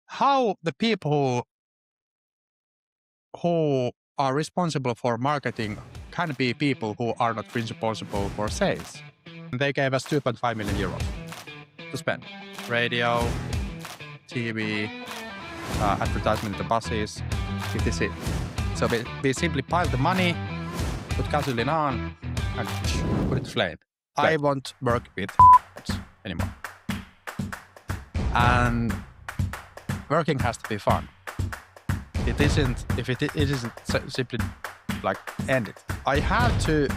how the people who are responsible for marketing can be people who are not responsible for sales. They gave us 2.5 million euros to spend. Radio, TV, advertisement in the buses, etc. So we simply piled the money, put gasoline on, and put it to flame. I won't work with anymore. And working has to be fun. It isn't simply like end it. I have to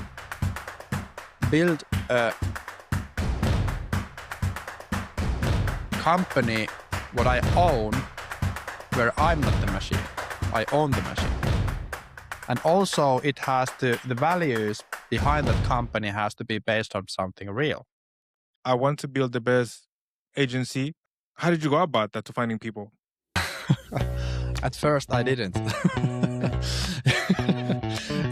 build a company what I own where I'm not the machine. I own the machine. And also it has to, the values behind that company has to be based on something real. I want to build the best agency. How did you go about that to finding people? At first I didn't.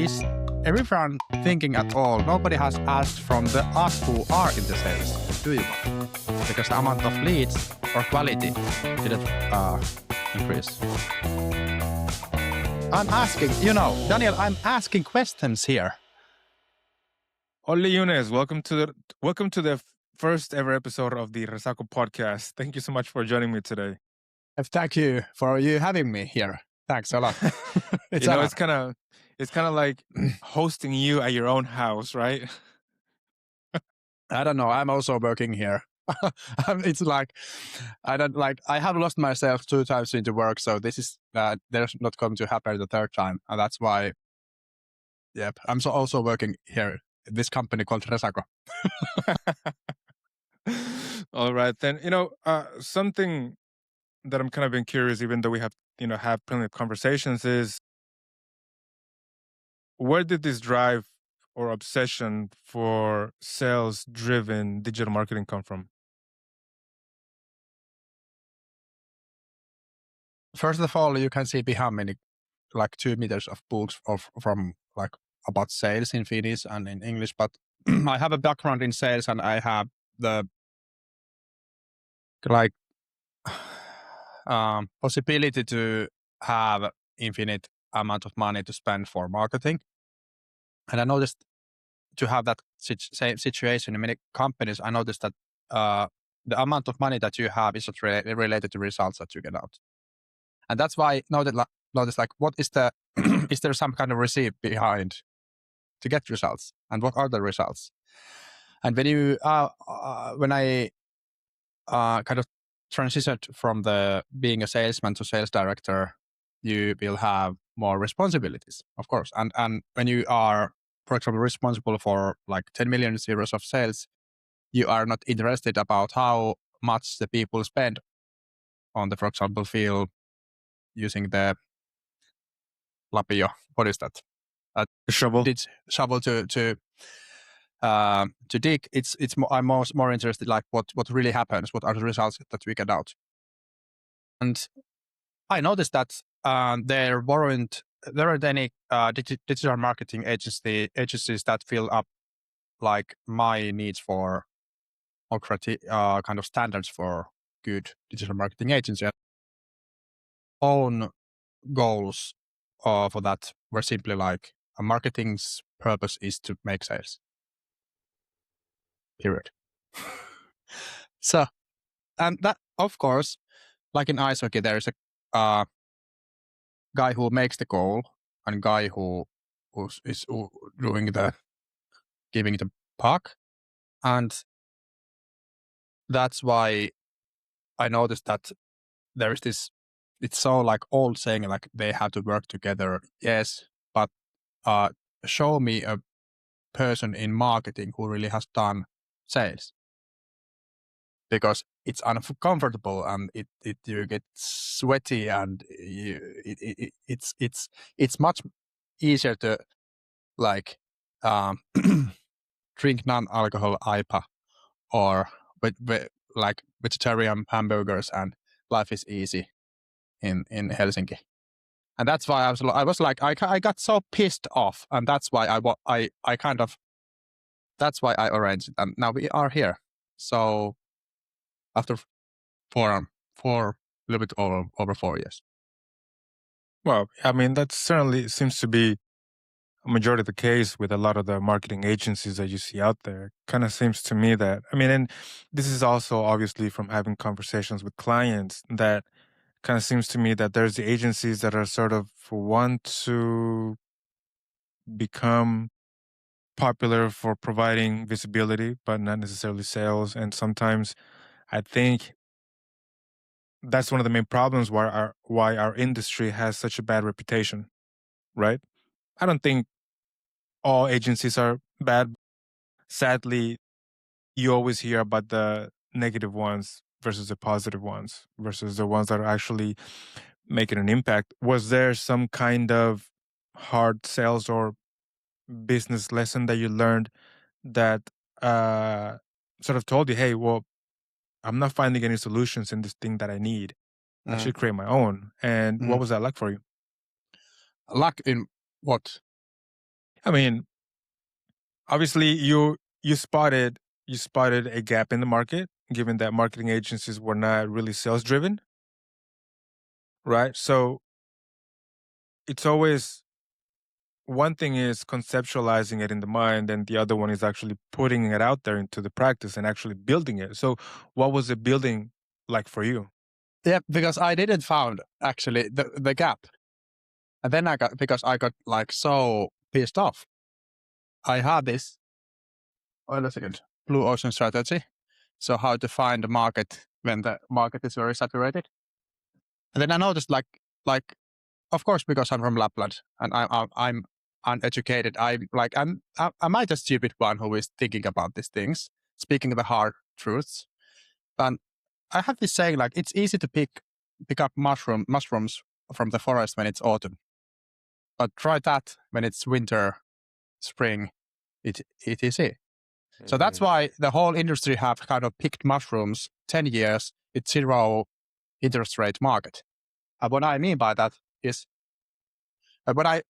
Is everyone thinking at all? Nobody has asked from the us who are in the sales. Do you? Because the amount of leads or quality didn't increase. I'm asking, Daniel, I'm asking questions here. Olli Junes, welcome to the first ever episode of the Resaco Podcast. Thank you so much for joining me today. Thank you for you having me here. Thanks a lot. It's kind of like hosting you at your own house, right? I don't know. I'm also working here. It's like I have lost myself 2 times into work, so this is there's not going to happen the third time, and that's why. Yep, I'm also working here at this company called Resaco. All right, then something that I'm kind of been curious, even though we have plenty of conversations, is where did this drive or obsession for sales-driven digital marketing come from? First of all, you can see behind me like 2 meters of books from like about sales in Finnish and in English, but I have a background in sales and I have the like possibility to have infinite amount of money to spend for marketing. And I noticed to have that same situation in many companies, I noticed that the amount of money that you have is not related to results that you get out. And that's why I noticed like, what is the, is there some kind of receipt behind to get results? And what are the results? And when I kind of transitioned from being a salesman to sales director, you will have more responsibilities, of course. And when you are, for example, responsible for like 10 million euros of sales, you are not interested about how much the people spend on the, for example, field using the lapio. What is that? Shovel. Shovel to dig. I'm more interested like what really happens, what are the results that we get out. And I noticed that there weren't any digital marketing agencies that fill up like my needs for or kind of standards for good digital marketing agency. Own goals for that were simply like a marketing's purpose is to make sales. Period. So, and that, of course, like in ice hockey, there is a guy who makes the goal and a guy who is doing giving the puck. And that's why I noticed that there is this, it's so like old saying like they have to work together. Yes, but show me a person in marketing who really has done sales. Because it's uncomfortable and you get sweaty and it's much easier to like drink non-alcohol IPA or like vegetarian hamburgers and life is easy in Helsinki. And that's why I was like I got so pissed off, and that's why that's why I arranged it, and now we are here. So after 4 little bit over 4 years. Well, I mean, that certainly seems to be a majority of the case with a lot of the marketing agencies that you see out there. Kind of seems to me that, I mean, and this is also obviously from having conversations with clients, that kind of seems to me that there's the agencies that are sort of want to become popular for providing visibility, but not necessarily sales. And sometimes I think that's one of the main problems why our industry has such a bad reputation, right? I don't think all agencies are bad. Sadly, you always hear about the negative ones versus the positive ones versus the ones that are actually making an impact. Was there some kind of hard sales or business lesson that you learned that sort of told you, hey, well, I'm not finding any solutions in this thing that I need. I should create my own. And what was that like for you? Luck in what? I mean, obviously you spotted a gap in the market, given that marketing agencies were not really sales driven, right? So it's always, one thing is conceptualizing it in the mind, and the other one is actually putting it out there into the practice and actually building it. So what was the building like for you? Yeah, because I didn't found actually the gap. And then I got like so pissed off. I had this, wait a second, blue ocean strategy. So how to find the market when the market is very saturated. And then I noticed like, of course, because I'm from Lapland and I'm uneducated. Am I the stupid one who is thinking about these things, speaking the hard truths? And I have this saying, like, it's easy to pick up mushrooms from the forest when it's autumn, but try that when it's winter, spring. It is it. So that's why the whole industry have kind of picked mushrooms 10 years. It's zero interest rate market. And what I mean by that is, what I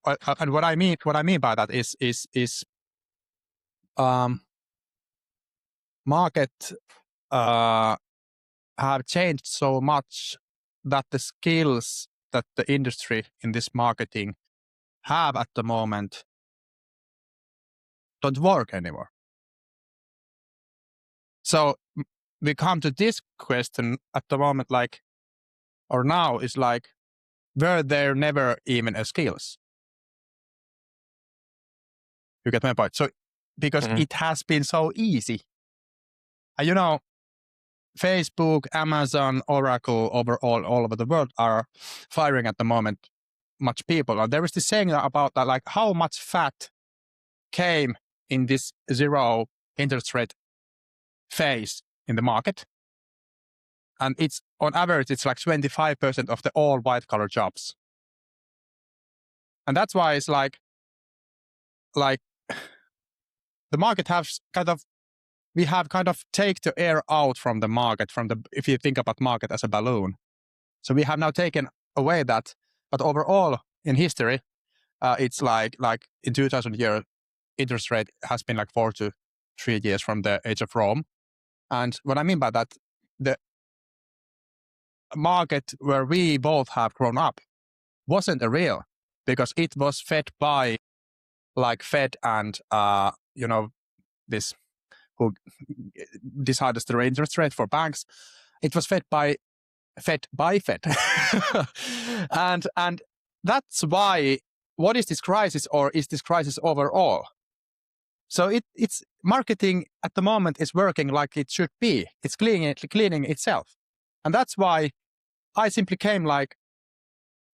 mean by that is market have changed so much that the skills that the industry in this marketing have at the moment don't work anymore. So we come to this question at the moment, like, or now is like, were there never even a skills? You get my point? So because it has been so easy. And Facebook, Amazon, Oracle, all over the world are firing at the moment much people. And there is this saying about that, like how much fat came in this zero interest rate phase in the market. And it's on average, it's like 25% of the all white collar jobs. And that's why it's like the market has we have kind of take the air out from the market, if you think about market as a balloon. So we have now taken away that, but overall in history, it's like in 2000 year interest rate has been like 4 to 3 years from the age of Rome. And what I mean by that, the market where we both have grown up wasn't a real, because it was fed by like Fed and this who decides the interest rate for banks. It was fed by Fed. and that's why, what is this crisis, or is this crisis overall? So it's marketing at the moment is working like it should be. It's cleaning itself. And that's why I simply came like,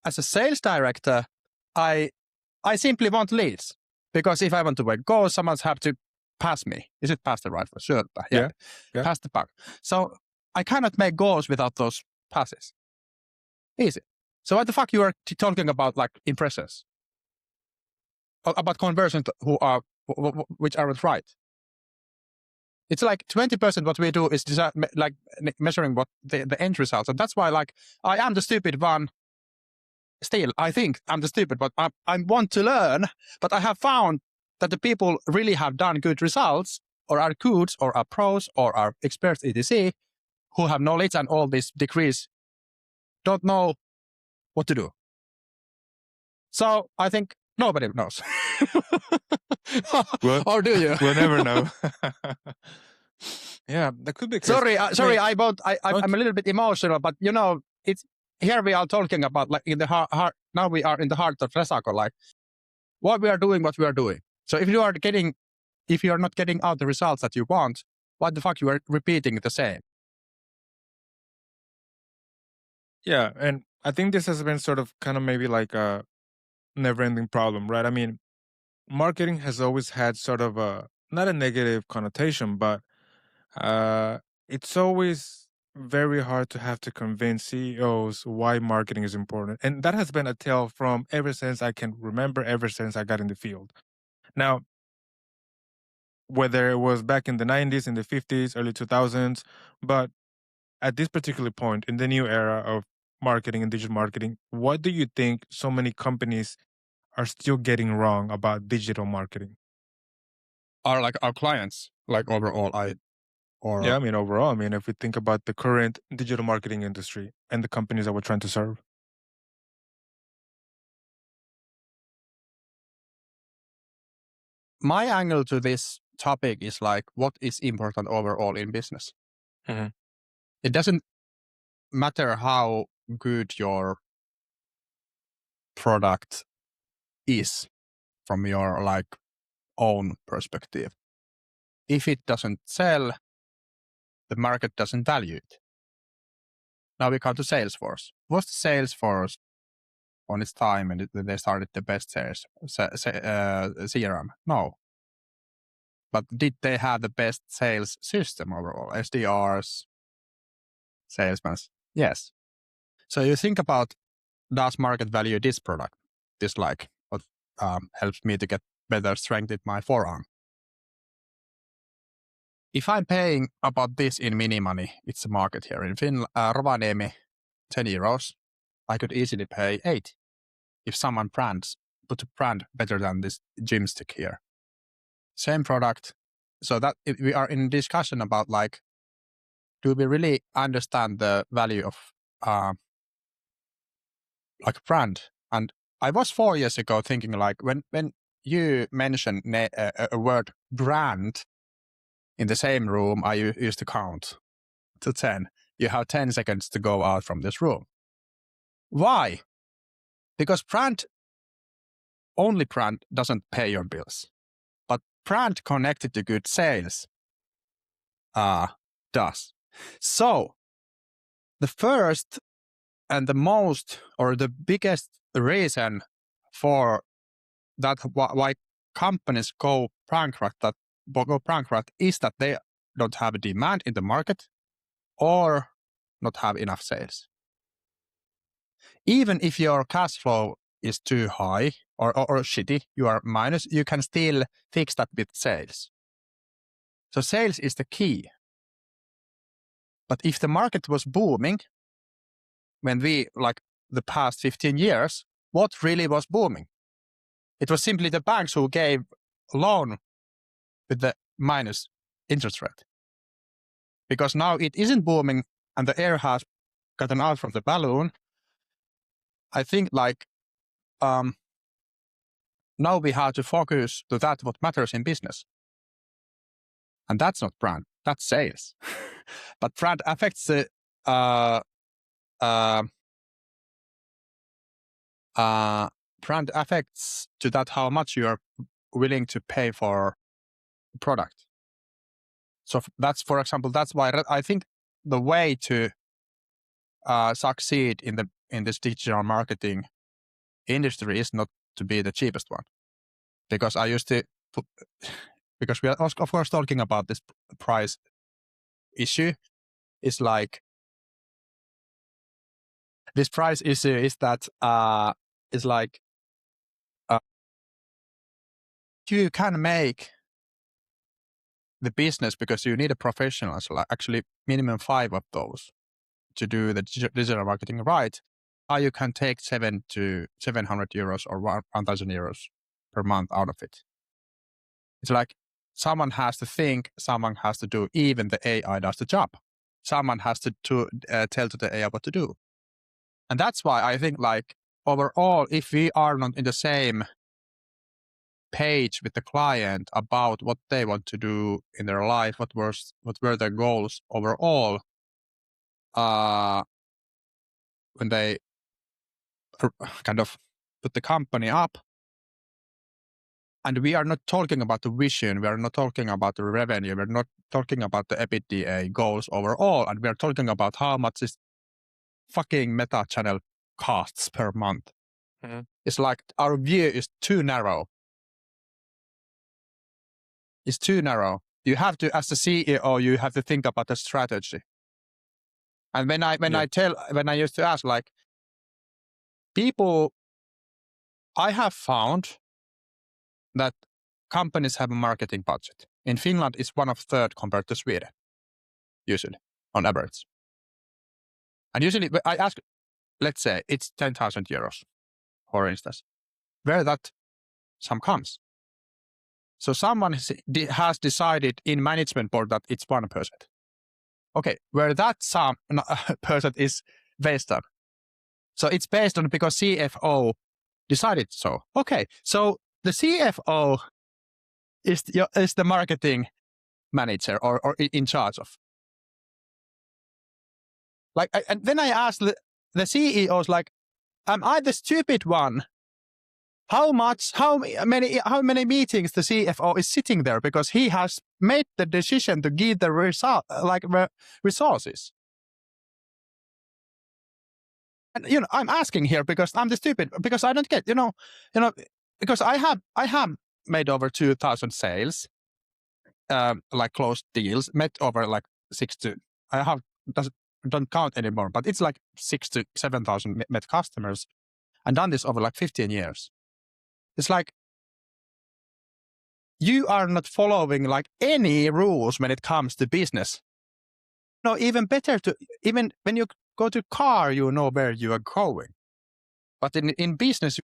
as a sales director, I simply want leads. Because if I want to make goals, someone has to pass me. Is it pass the right for sure? Yeah. Pass the buck. So I cannot make goals without those passes. Easy. So what the fuck you are talking about, like impressions? About conversions which aren't right. It's like 20% what we do is like measuring what the end results. And that's why, like, I am the stupid one. Still, I think I'm the stupid, but I want to learn. But I have found that the people really have done good results, or are good, or are pros, or are experts, etc., who have knowledge and all these degrees don't know what to do. So I think nobody knows. Or do you? We'll never know. Yeah, that could be a case. Sorry, I'm a little bit emotional, but it's here we are talking about like in the heart. Now we are in the heart of Resaco, like what we are doing. So if you are not getting out the results that you want, what the fuck you are repeating the same? Yeah, and I think this has been sort of kind of maybe like a never-ending problem, right? I mean, marketing has always had sort of a not a negative connotation, but it's always very hard to have to convince CEOs why marketing is important. And that has been a tale from ever since I can remember, ever since I got in the field. Now, whether it was back in the 90s, in the 50s, early 2000s, but at this particular point in the new era of marketing and digital marketing, what do you think so many companies are still getting wrong about digital marketing? Are like our clients, like overall, Yeah, I mean, overall, I mean, if we think about the current digital marketing industry and the companies that we're trying to serve. my angle to this topic is like, what is important overall in business? Mhm. It doesn't matter how good your product is from your like own perspective. If it doesn't sell, the market doesn't value it. Now we come to Salesforce. Was Salesforce on its time and they started the best sales CRM? No. But did they have the best sales system overall? SDRs, salesmen? Yes. So you think about, does market value this product? This like what helps me to get better strength in my forearm. If I'm paying about this in mini money, it's a market here in Finland, Rovaniemi, 10 euros, I could easily pay 8 if someone put a brand better than this gym stick here. Same product. So that if we are in discussion about like, do we really understand the value of like brand? And I was 4 years ago thinking like when you mention a word brand in the same room, I used to count to 10. You have 10 seconds to go out from this room. Why? Because only brand doesn't pay your bills, but brand connected to good sales does. So the first and the most or the biggest reason for that why companies go bankrupt is that they don't have a demand in the market or not have enough sales. Even if your cash flow is too high or shitty, you are minus, you can still fix that with sales. So sales is the key. But if the market was booming, when like the past 15 years, what really was booming? It was simply the banks who gave loan with the minus interest rate. Because now it isn't booming and the air has gotten out from the balloon. I think like now we have to focus to that what matters in business. And that's not brand, that's sales. But brand affects the brand affects to that how much you are willing to pay for the product. So that's, for example, that's why I think the way to succeed in this digital marketing industry is not to be the cheapest one. Because I used to, because we are of course talking about this price issue, is like, this price issue is that is like you can make the business because you need a professional, so like actually minimum 5 of those to do the digital marketing right. You can take 700 euros or 1,000 euros per month out of it. It's like someone has to think, someone has to do, even the AI does the job. Someone has to tell to the AI what to do. And that's why I think like overall, if we are not in the same page with the client about what they want to do in their life, what were their goals overall, when they kind of put the company up, and we are not talking about the vision, we are not talking about the revenue, we're not talking about the EBITDA goals overall, and we are talking about how much this fucking meta channel costs per month. Mhm. It's like our view is too narrow. It's too narrow. You have to, as a CEO, you have to think about the strategy. And when I used to ask, like, people, I have found that companies have a marketing budget. In Finland, it's 1/3 compared to Sweden, usually, on average. And usually, I ask, let's say it's 10,000 euros, for instance, where that sum comes. So someone has decided in management board that it's 1%. Okay, where that sum percent is based on. So it's based on because CFO decided so. Okay, so the CFO is the marketing manager or in charge of. Like, and then I asked the CEOs, like, am I the stupid one? How many meetings the CFO is sitting there because he has made the decision to give the resources? And I'm asking here because I'm the stupid, because I don't get, because I have made over 2,000 sales, like closed deals, met over like don't count anymore, but it's like 6,000 to 7,000 met customers, and done this over like 15 years. It's like you are not following like any rules when it comes to business. No, even better even when you go to car, you know where you are going. But in business,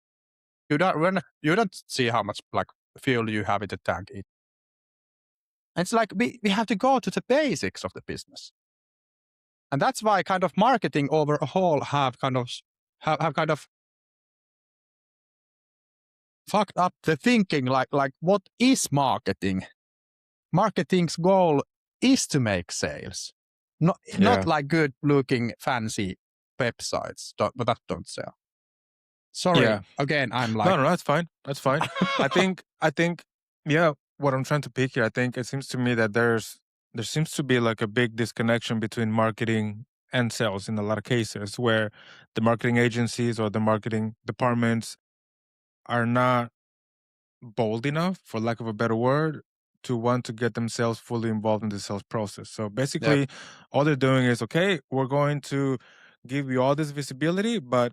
you don't see how much like fuel you have in the tank. It's like we have to go to the basics of the business. And that's why kind of marketing overall have kind of fucked up the thinking, like what is marketing? Marketing's goal is to make sales. Not like good looking fancy websites, but that don't sell. Sorry, Yeah. again, I'm like No, that's fine. That's fine. I think, yeah, what I'm trying to pick here, I think it seems to me that there seems to be like a big disconnection between marketing and sales in a lot of cases, where the marketing agencies or the marketing departments are not bold enough, for lack of a better word, to want to get themselves fully involved in the sales process. So basically, all they're doing is, okay, we're going to give you all this visibility, but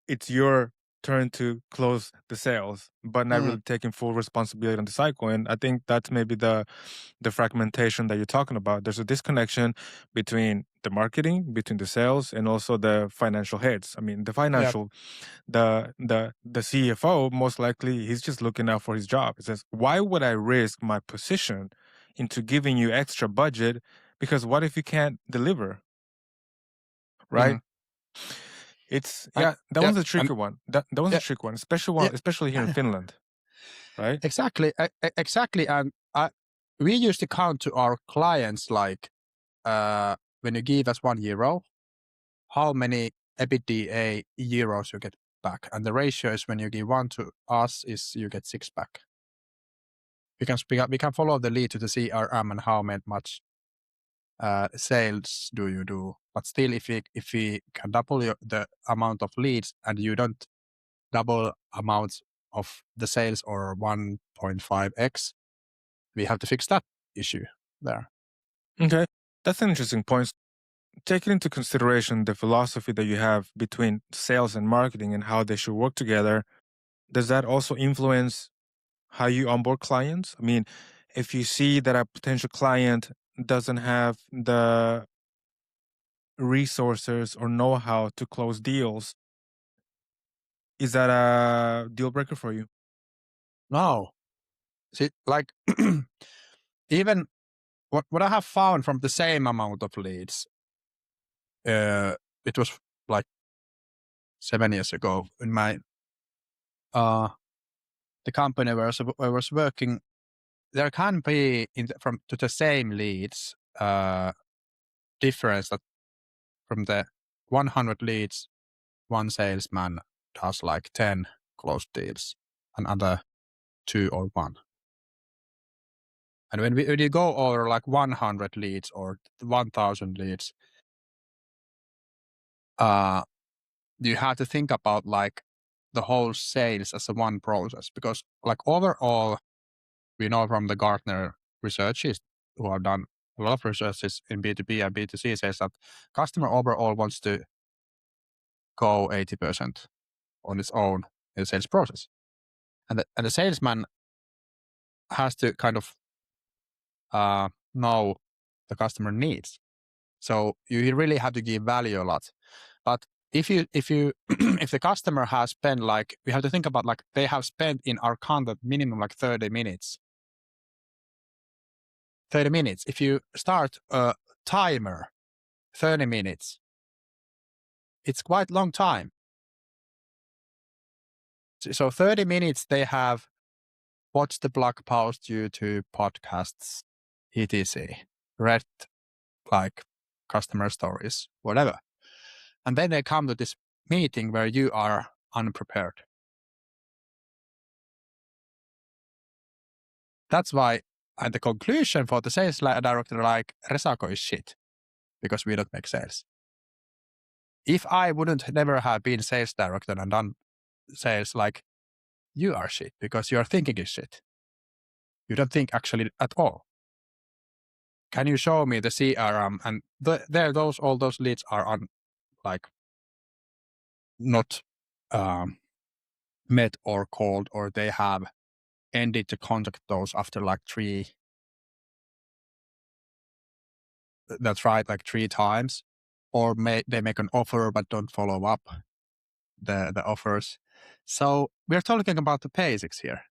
it's your turn to close the sales, but not really taking full responsibility on the cycle. And I think that's maybe the fragmentation that you're talking about. There's a disconnection between the marketing, between the sales, and also the financial heads. I mean, the financial, the CFO, most likely, he's just looking out for his job. It says, why would I risk my position into giving you extra budget? Because what if you can't deliver? Right? It's that one's a tricky one. That one's a tricky one, especially here in Finland, right? Exactly. And we used to count to our clients like when you give us €1, how many EBITDA euros you get back, and the ratio is when you give 1 to us is you get 6 back. We can follow the lead to the CRM and how much sales do you do. But still, if we can double the amount of leads and you don't double amounts of the sales or 1.5x, we have to fix that issue there. Okay, that's an interesting point. Taking into consideration the philosophy that you have between sales and marketing and how they should work together, does that also influence how you onboard clients? I mean, if you see that a potential client doesn't have the resources or know-how to close deals, is that a deal breaker for you? No. See, like even what I have found from the same amount of leads, it was like 7 years ago in my the company where I was working. There can be from to the same leads difference that from the 100 leads, one salesman does like 10 closed deals, and other 2 or 1. And when you go over like 100 leads or 1,000 leads, you have to think about like the whole sales as a one process, because like overall, we know from the Gartner researches who have done a lot of researches in B2B and B2C says that customer overall wants to go 80% on its own in the sales process. And the salesman has to kind of know the customer needs. So you really have to give value a lot. But if the customer has spent like, we have to think about like they have spent in our content minimum like 30 minutes. 30 minutes. If you start a timer, 30 minutes, it's quite long time. So 30 minutes they have watched the blog post, YouTube, podcasts, etc. Read like customer stories, whatever. And then they come to this meeting where you are unprepared. That's why the conclusion for the sales director like Resaco is shit, because we don't make sales. If I wouldn't never have been sales director and done sales, like you are shit because your thinking is shit. You don't think actually at all. Can you show me the CRM and all those leads are on like not met or called, or they have ended to contact those after like 3. That's right, like 3 times, or they make an offer but don't follow up the offers. So we're talking about the basics here.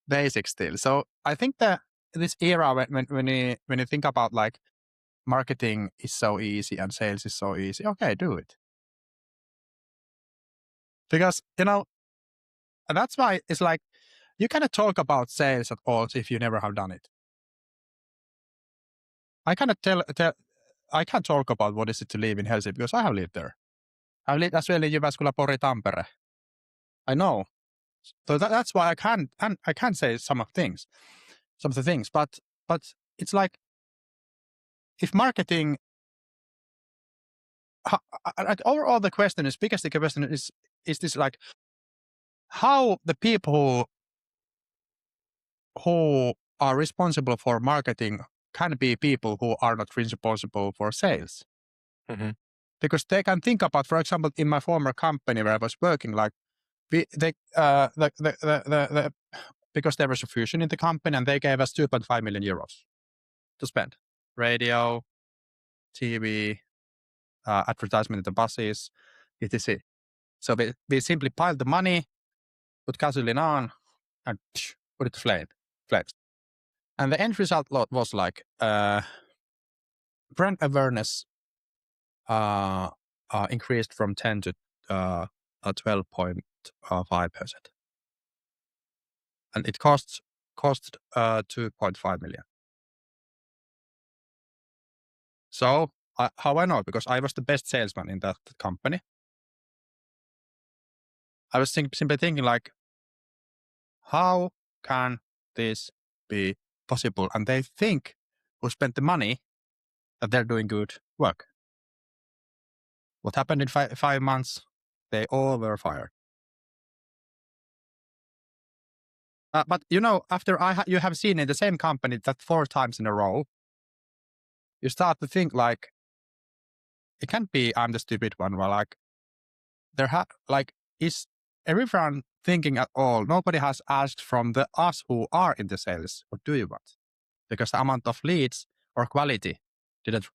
Basics still. So I think that this era when you think about like marketing is so easy and sales is so easy, okay, do it. Because, and that's why it's like, you cannot talk about sales at all if you never have done it. I cannot I can't talk about what is it to live in Helsinki because I have lived there. I've lived as well in Jyväskylä, Pori, Tampere. I know. So that's why I can't say some of the things, but it's like, if marketing, overall the question is, biggest question is this like, how the people who are responsible for marketing can be people who are not responsible for sales. Mm-hmm. Because they can think about, for example, in my former company where I was working, like because there was a fusion in the company and they gave us 2.5 million euros to spend. Radio, TV, advertisement in the buses, etc. So we simply piled the money, put gasoline on, and put it to flames. And the end result was like brand awareness increased from 10 to 12.5%. And it cost 2.5 million. So how I know? Because I was the best salesman in that company. I was simply thinking like, how can this be possible? And they think who spent the money that they're doing good work. What happened in 5 months? They all were fired. But after you have seen in the same company that 4 times in a row, you start to think like, it can't be I'm the stupid one. Well, like is everyone thinking at all? Nobody has asked from us who are in the sales, what do you want? Because the amount of leads or quality didn't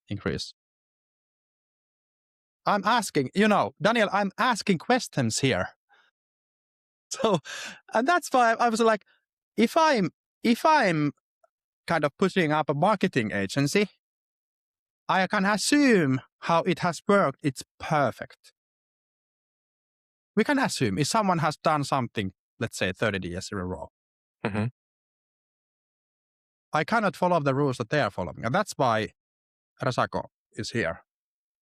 increase. I'm asking, Daniel, I'm asking questions here. So, and that's why I was like, if I'm kind of putting up a marketing agency, I can assume how it has worked. It's perfect. We can assume if someone has done something, let's say 30 years in a row, Mm-hmm. I cannot follow the rules that they are following. And that's why Resaco is here.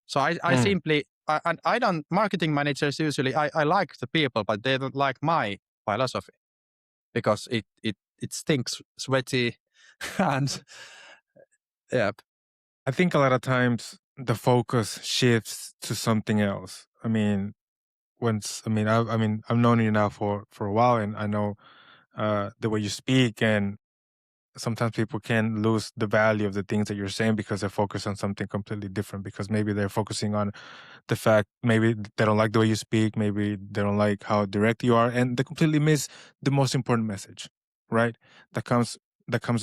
So I simply, and I don't, marketing managers usually, I like the people, but they don't like my philosophy because it stinks sweaty and yeah. I think a lot of times the focus shifts to something else. I mean, I've known you now for a while, and I know the way you speak, and sometimes people can lose the value of the things that you're saying because they're focused on something completely different, because maybe they're focusing on the fact, maybe they don't like the way you speak, maybe they don't like how direct you are, and they completely miss the most important message, right? That comes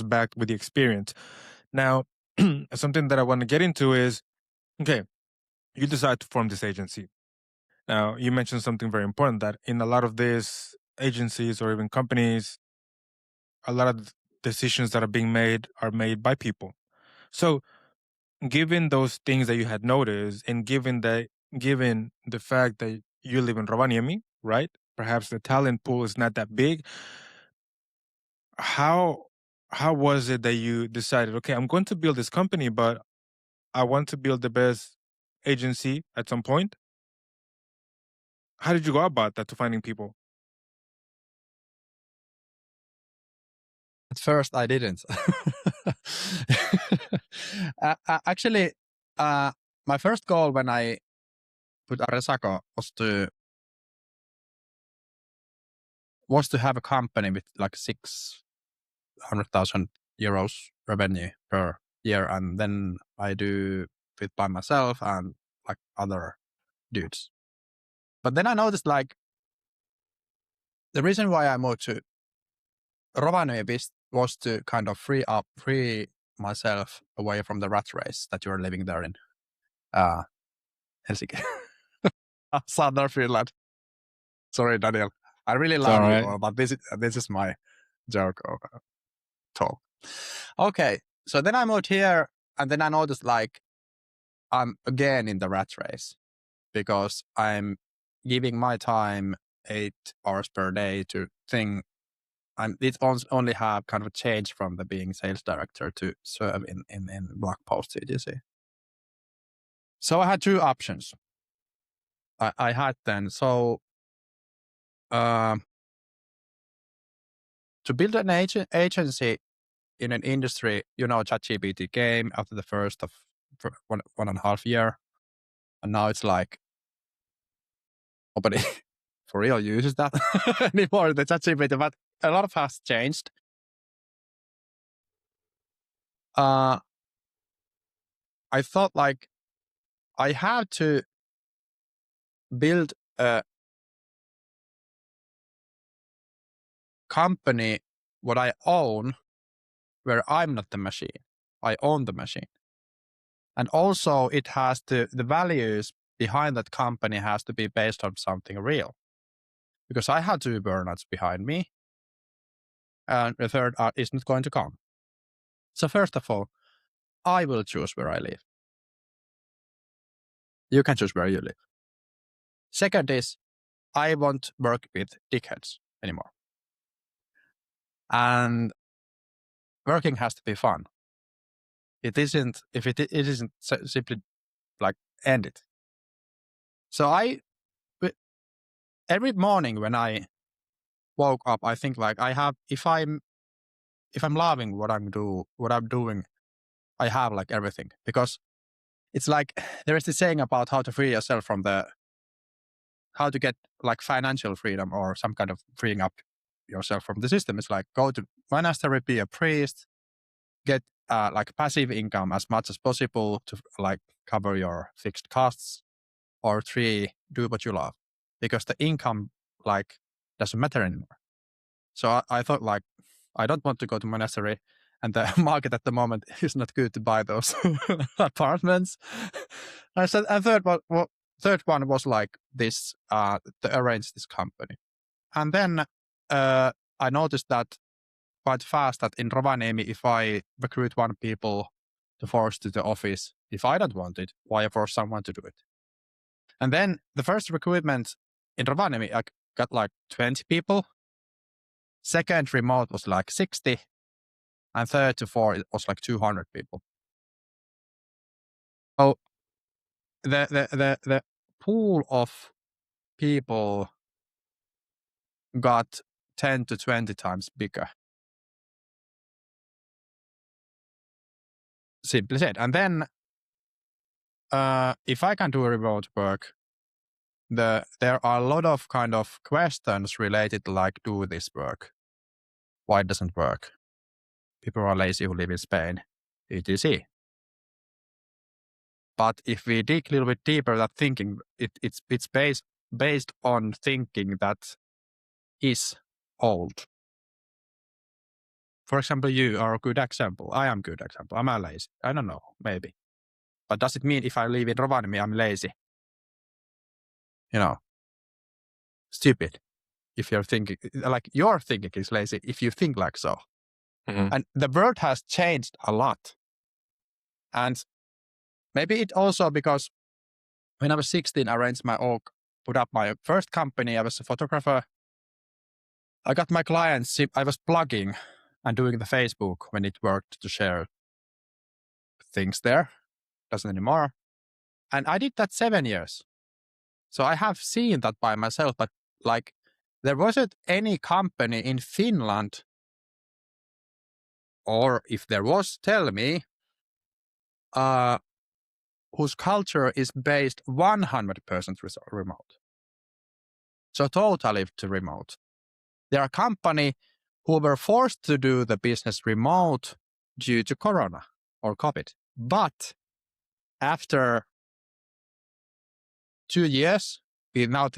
back with the experience. Now, something that I want to get into is, okay, you decide to form this agency. Now, you mentioned something very important, that in a lot of these agencies or even companies, a lot of decisions that are being made are made by people. So, given those things that you had noticed, and given the fact that you live in Rovaniemi, right? Perhaps the talent pool is not that big. How was it that you decided, okay, I'm going to build this company, but I want to build the best agency at some point? How did you go about that, to finding people? At first, I didn't. Actually, my first goal when I put Resaco was to have a company with like 600,000 euros revenue per year, and then I do it by myself and like other dudes. But then I noticed like the reason why I moved to Rovaniemi was to kind of free myself away from the rat race that you're living there in Helsinki, Southern Finland. Sorry, Daniel. I really It's all love you right. all, but this is my joke of talk. Okay, so then I moved here, and then I noticed like I'm again in the rat race because I'm giving my time 8 hours per day to think. It only have kind of a change from the being sales director to serve in blog posts, you see. So I had two options. I had then, so to build an agency in an industry, ChatGPT came after the first of 1.5 year. And now it's like nobody for real uses that anymore, the ChatGPT, but a lot of has changed. I thought like I had to build a company what I own where I'm not the machine. I own the machine. And also it has the values behind that company has to be based on something real. Because I had 2 burnouts behind me and the third is not going to come. So first of all, I will choose where I live. You can choose where you live. Second is, I won't work with dickheads anymore. And working has to be fun. It isn't, if it isn't simply like end it. So every morning when I woke up, I think like if I'm loving what I'm doing, I have like everything, because it's like there is this saying about how to free yourself from how to get like financial freedom or some kind of freeing up yourself from the system. It's like go to monastery, be a priest, get like passive income as much as possible to like cover your fixed costs, or 3, do what you love, because the income like doesn't matter anymore. So I thought like I don't want to go to monastery, and the market at the moment is not good to buy those apartments. I said, and third one was like this, to arrange this company. And then I noticed that quite fast that in Rovaniemi, if I recruit 1 people to force to the office if I don't want it. Why force someone to do it? And then the first recruitment in Rovaniemi, I got like 20 people. Second remote was like 60. And third to fourth, it was like 200 people. So the pool of people got 10 to 20 times bigger. Simply said. And then if I can do remote work, there are a lot of kind of questions related to like, do this work? Why it doesn't work? People are lazy who live in Spain, etc. But if we dig a little bit deeper, that thinking, it's based on thinking that is old. For example, you are a good example. I am a good example. I'm a lazy. I don't know, maybe. But does it mean if I live in Rovaniemi, I'm lazy? Stupid. If you're thinking, like your thinking is lazy, if you think like so. Mhm. And the world has changed a lot. And maybe it also because when I was 16, I arranged my own, put up my first company. I was a photographer. I got my clients. I was blogging and doing the Facebook when it worked to share things there. Doesn't anymore. And I did that 7 years. So I have seen that by myself, but like there wasn't any company in Finland, or if there was, tell me, whose culture is based 100% remote. So totally to remote. There are companies who were forced to do the business remote due to Corona or COVID. But after 2 years, we now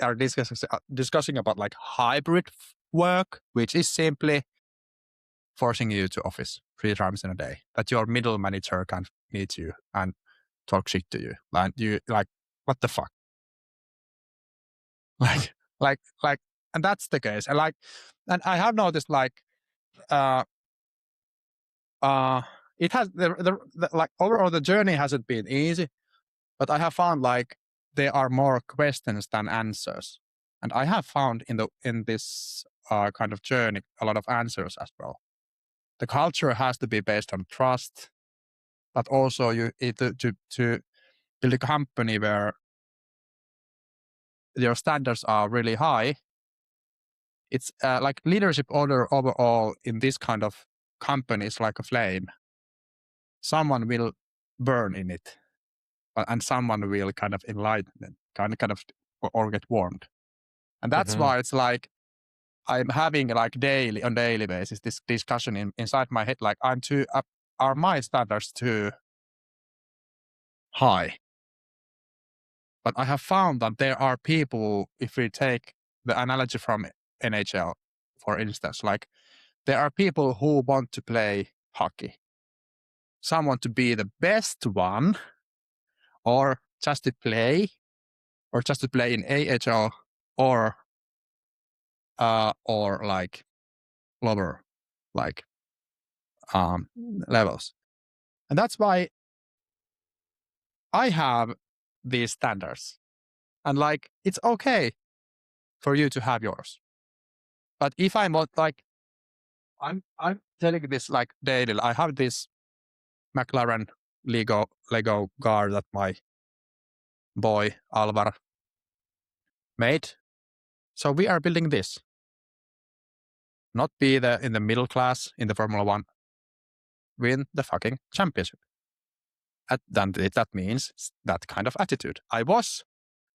are discussing about like hybrid work, which is simply forcing you to office 3 times in a day, that your middle manager can meet you and talk shit to you. And you like, what the fuck? Like, and that's the case. And I have noticed it has like overall the journey hasn't been easy, but I have found like there are more questions than answers. And I have found in this kind of journey a lot of answers as well. The culture has to be based on trust, but also to build a company where your standards are really high. It's like leadership order overall in this kind of company is like a flame. Someone will burn in it, and someone will kind of enlighten it, kind of or get warmed. And that's Mhm. why it's like I'm having like on daily basis this discussion inside my head, like are my standards too high? But I have found that there are people, if we take the analogy from NHL, for instance, like there are people who want to play hockey. Some want to be the best one, or just to play in AHL, or like lower like levels. And that's why I have these standards. And like it's okay for you to have yours. But if I'm not like I'm telling this like daily, I have this McLaren Lego car that my boy Alvar made. So we are building this. Not be in the middle class in the Formula One. Win the fucking championship. That means that kind of attitude. I was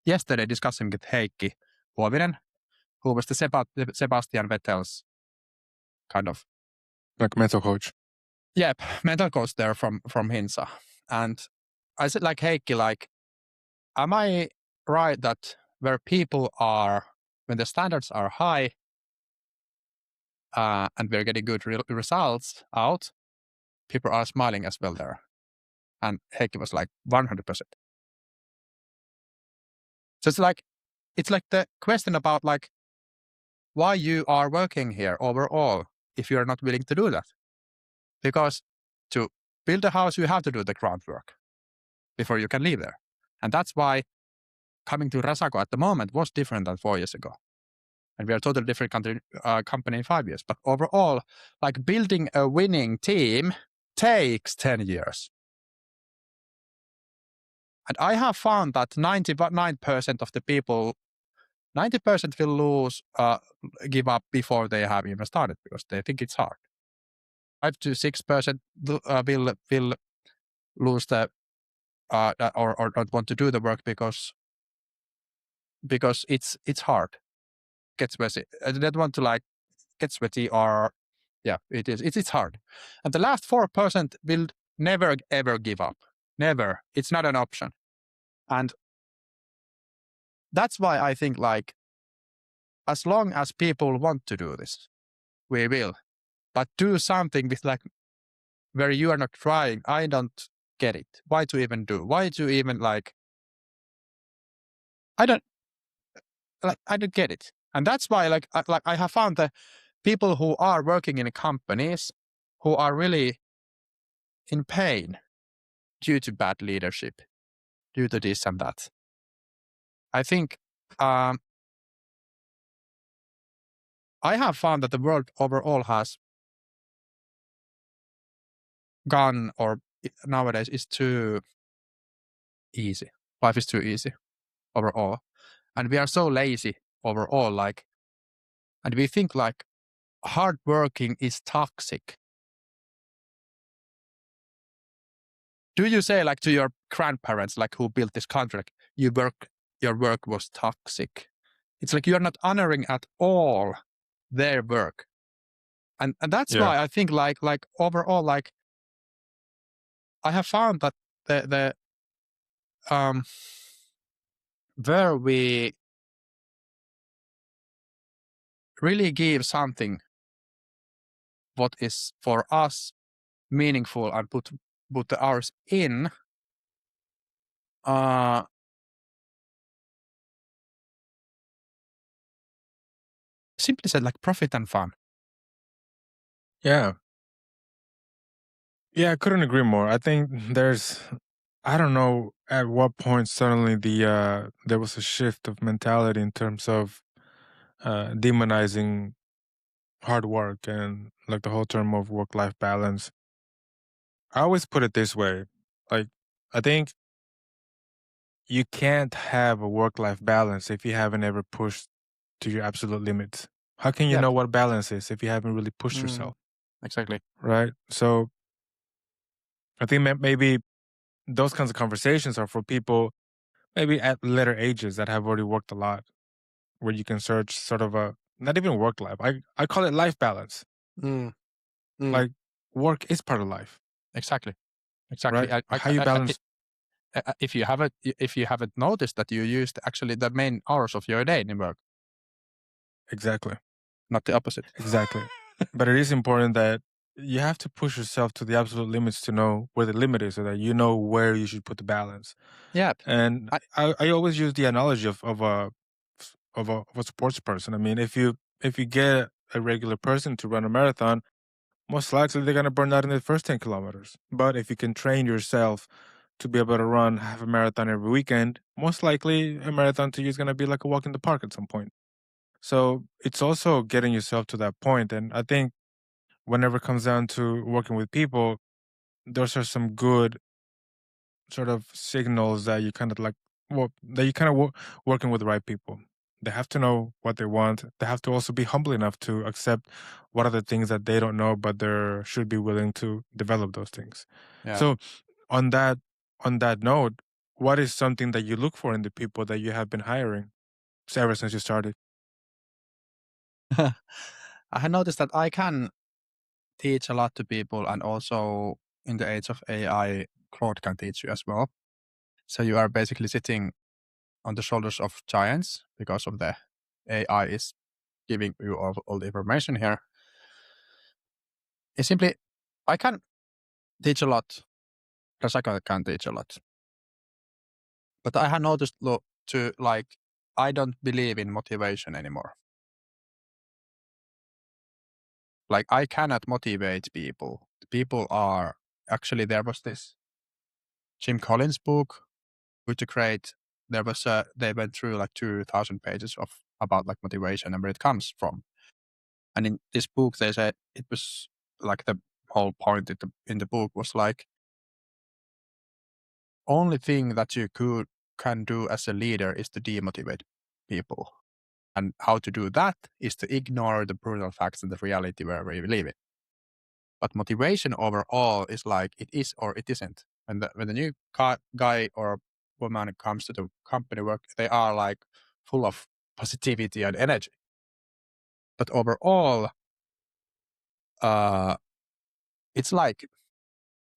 yesterday discussing with Heikki Huovinen, who was the Sebastian Vettel's kind of Like mental coach. Yep, mental coach there from Hinsa. And I said like, Heikki, like, am I right that where people are, when the standards are high and we're getting good results out, people are smiling as well there. And Heikki was like 100%. So it's like the question about like why you are working here overall if you're not willing to do that. Because to build a house, you have to do the groundwork before you can live there. And that's why coming to Resaco at the moment was different than 4 years ago. And we are a totally different company in 5 years. But overall, like building a winning team takes 10 years. And I have found that 99% of the people, 90% will lose, give up before they have even started because they think it's hard. 5 to 6% will lose the or don't want to do the work because it's hard, get sweaty. I don't want to like get sweaty or it's hard. And the last 4% will never ever give up. Never. It's not an option. And that's why I think like as long as people want to do this, we will. But do something with like where you are not trying. I don't get it. Why to even do? Why to even like I don't get it. And that's why I have found that people who are working in companies who are really in pain due to bad leadership, due to this and that. I think I have found that the world overall has gone, or nowadays is too easy. Life is too easy overall. And we are so lazy overall, like, and we think like hard working is toxic. Do you say like to your grandparents, like who built this country, like, your work was toxic? It's like you're not honoring at all their work. And that's why I think like overall, like I have found that the where we really give something what is for us meaningful and put the hours in, simply said like profit and fun. Yeah, I couldn't agree more. I think I don't know at what point suddenly there was a shift of mentality in terms of demonizing hard work and like the whole term of work-life balance. I always put it this way. Like, I think you can't have a work-life balance if you haven't ever pushed to your absolute limits. How can you know what balance is if you haven't really pushed yourself? Exactly. Right? So I think maybe those kinds of conversations are for people maybe at later ages that have already worked a lot, where you can search sort of a, not even work life. I call it life balance. Like work is part of life. Exactly. Right? How you balance. If you haven't noticed that you used actually the main hours of your day in work. Exactly. Not the opposite. Exactly. But it is important that you have to push yourself to the absolute limits to know where the limit is, so that you know where you should put the balance. Yeah. And I always use the analogy of a sports person. I mean, if you get a regular person to run a marathon, most likely they're going to burn out in the first 10 kilometers. But if you can train yourself to be able to run half a marathon every weekend, most likely a marathon to you is going to be like a walk in the park at some point. So it's also getting yourself to that point. And I think whenever it comes down to working with people, those are some good sort of signals that you kind of like, working with the right people. They have to know what they want. They have to also be humble enough to accept what are the things that they don't know, but they should be willing to develop those things. Yeah. So on that note, what is something that you look for in the people that you have been hiring ever since you started? I have noticed that I can teach a lot to people, and also in the age of AI, Claude can teach you as well. So you are basically sitting on the shoulders of giants because of the AI is giving you all the information here. It's simply, I can teach a lot. Resaco can teach a lot. But I have noticed I don't believe in motivation anymore. Like I cannot motivate people. People are actually there was this Jim Collins book, Good to Great. There was they went through like 2,000 pages of about like motivation and where it comes from. And in this book, they said it was like the whole point in the book was like only thing that you can do as a leader is to demotivate people. And how to do that is to ignore the brutal facts and the reality where we live in. But motivation overall is like it is or it isn't. When the new guy or woman comes to the company work, they are like full of positivity and energy. But overall, it's like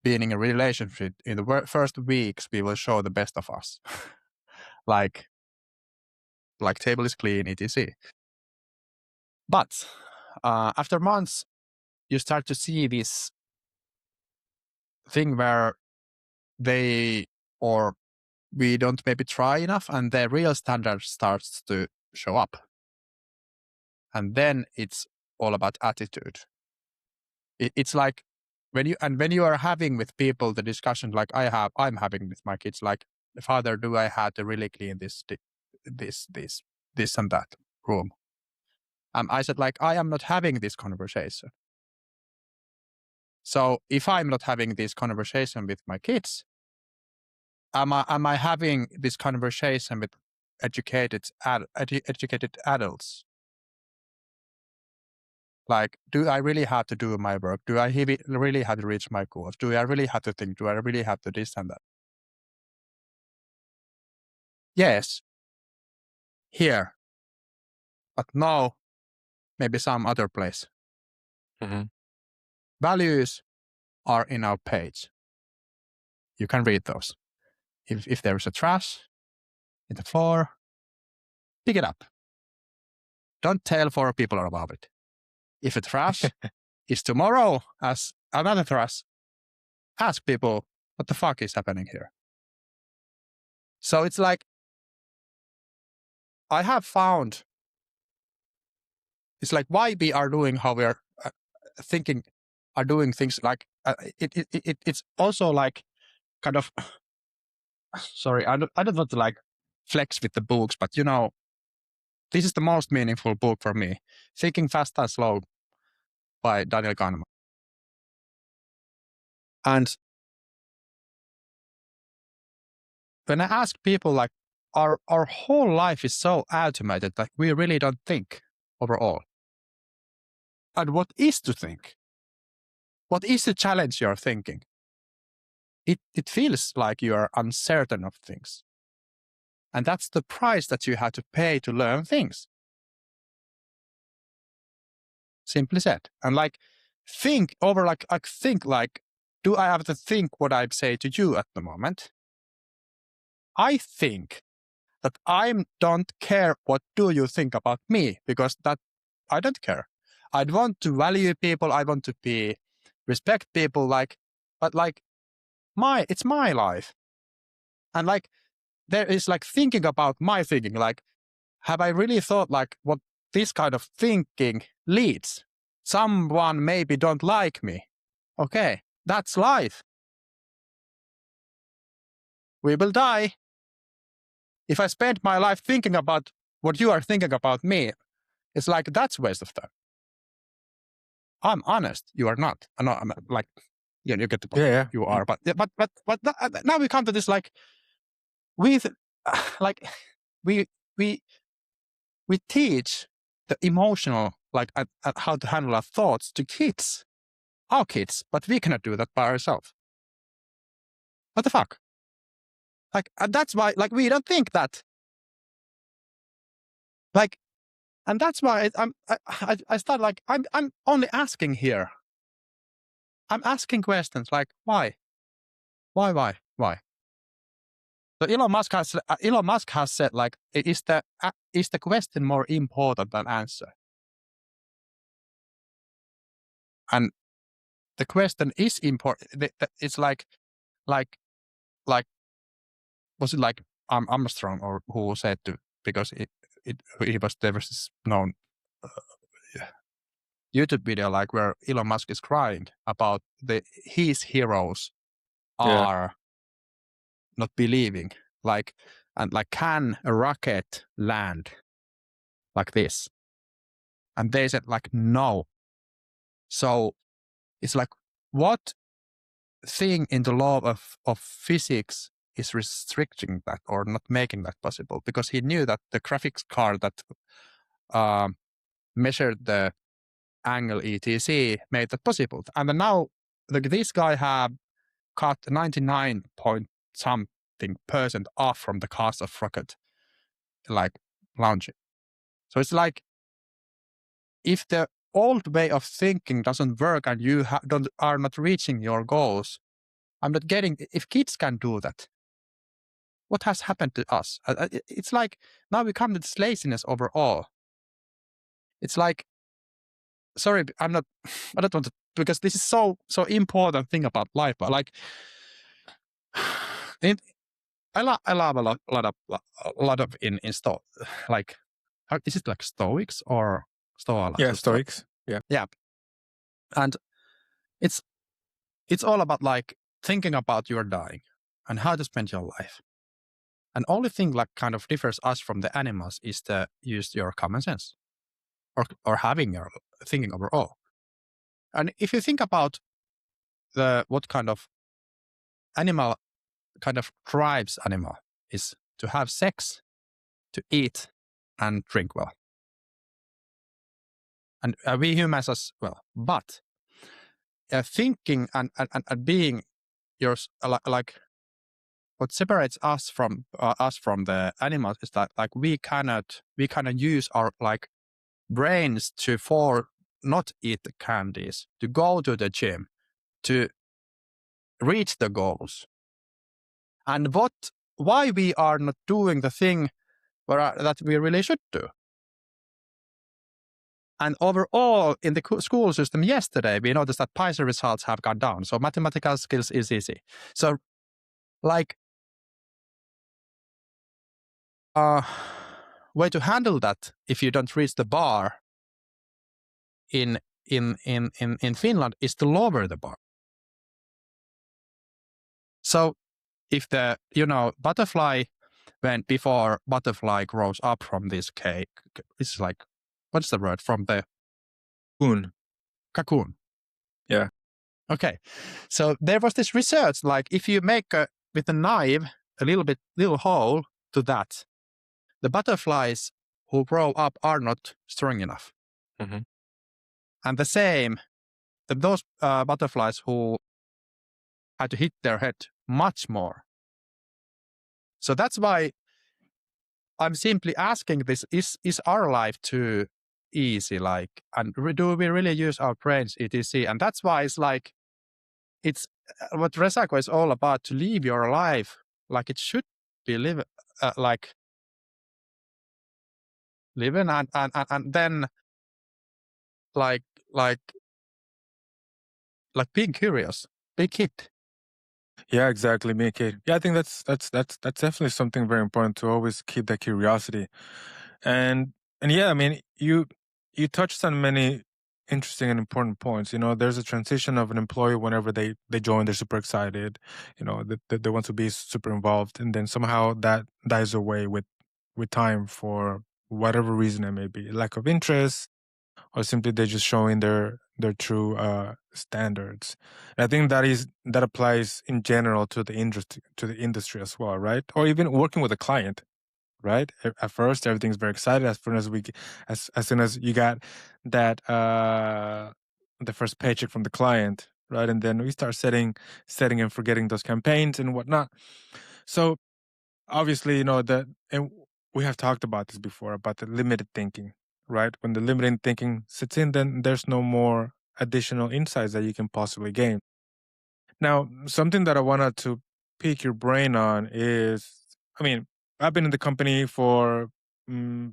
being in a relationship. In the first weeks, we will show the best of us. like table is clean, etc. But after months, you start to see this thing where we don't maybe try enough, and the real standard starts to show up. And then it's all about attitude. It's like when you are having with people the discussion like I'm having with my kids, like, Father, do I have to really clean this and that room? I said, like, I am not having this conversation. So if I'm not having this conversation with my kids, am I having this conversation with educated adults? Like, do I really have to do my work? Do I really have to reach my goals? Do I really have to think? Do I really have to this and that? Yes, here, but no, maybe some other place. Mm-hmm. Values are in our page. You can read those. If there is a trash in the floor, pick it up. Don't tell 4 people about it. If a trash is tomorrow as another trash, ask people, what the fuck is happening here? So it's like, I have found, it's like why we are doing how we are thinking, are doing things like, it's also like kind of, sorry, I don't want to like flex with the books, but this is the most meaningful book for me. Thinking Fast and Slow by Daniel Kahneman. And when I ask people, like, our whole life is so automated that we really don't think overall. And what is to think? What is to challenge your thinking? It feels like you are uncertain of things. And that's the price that you have to pay to learn things. Simply said. And like, think, do I have to think what I say to you at the moment? I think that I don't care what do you think about me, because that I don't care. I want to value people. I want to respect people, but it's my life. And like, there is like thinking about my thinking, like, have I really thought like what this kind of thinking leads? Someone maybe don't like me. Okay, that's life. We will die. If I spend my life thinking about what you are thinking about me, it's like, that's waste of time. I'm honest. You are not. I'm like, you get the point. Yeah. You are, but now we come to this, like, with like we teach the emotional, like, how to handle our thoughts to kids, our kids, but we cannot do that by ourselves. What the fuck? Like, and that's why, like, we don't think that. Like, and that's why I start, like, I'm only asking here. I'm asking questions like, why? So Elon Musk has said, like, is the question more important than answer? And the question is important. It's like, was it like Armstrong or who said to, because he was, there was this known YouTube video like where Elon Musk is crying about his heroes Yeah. are not believing, like, and like, can a rocket land like this? And they said like, no. So it's like, what thing in the law of physics is restricting that or not making that possible? Because he knew that the graphics card that measured the angle etc made that possible. And then now this guy have cut 99 point something percent off from the cost of rocket like launching. So it's like, if the old way of thinking doesn't work and you are not reaching your goals, I'm not getting, if kids can do that, what has happened to us? It's like, now we come to this laziness overall. It's like, sorry, I don't want to, because this is so important thing about life, but like, I love a lot of in Sto, like, is it like Stoics or Stoa? Yeah, Stoics. Yeah. Yeah. And it's all about like thinking about your dying and how to spend your life. And only thing like kind of differs us from the animals is to use your common sense or having your thinking overall. And if you think about what kind of animal kind of drives animal is to have sex, to eat, and drink well. And we humans as well. But thinking and being yours, like what separates us from the animals is that like we cannot use our like brains for not eat the candies, to go to the gym, to reach the goals. And why we are not doing the thing that we really should do. And overall, in the school system yesterday, we noticed that PISA results have gone down. So mathematical skills is easy. So like, way to handle that if you don't reach the bar in Finland is to lower the bar. So if the butterfly, before butterfly grows up from this cake, it's like, what's the word, from the cocoon. Yeah. Okay. So there was this research, like if you make with a knife a little hole to that, the butterflies who grow up are not strong enough. Mm-hmm. And the same, those butterflies who had to hit their head much more. So that's why I'm simply asking this, is our life too easy? Like, and do we really use our brains, etc? And that's why it's like, it's what Resaco is all about, to live your life like it should be living, like living and then like being curious, be kid. Yeah, exactly. Me, kid. Yeah, I think that's definitely something very important, to always keep that curiosity. And yeah, I mean, you touched on many interesting and important points. There's a transition of an employee whenever they join, they're super excited. They want to be super involved, and then somehow that dies away with time, for whatever reason it may be, lack of interest, or simply they're just showing their true standards. And I think that applies in general to the industry as well, right? Or even working with a client, right? At first, everything's very excited. As soon as you got that the first paycheck from the client, right? And then we start setting and forgetting those campaigns and whatnot. So obviously, and we have talked about this before, about the limited thinking, right? When the limited thinking sits in, then there's no more additional insights that you can possibly gain. Now, something that I wanted to pick your brain on is, I mean, I've been in the company for 2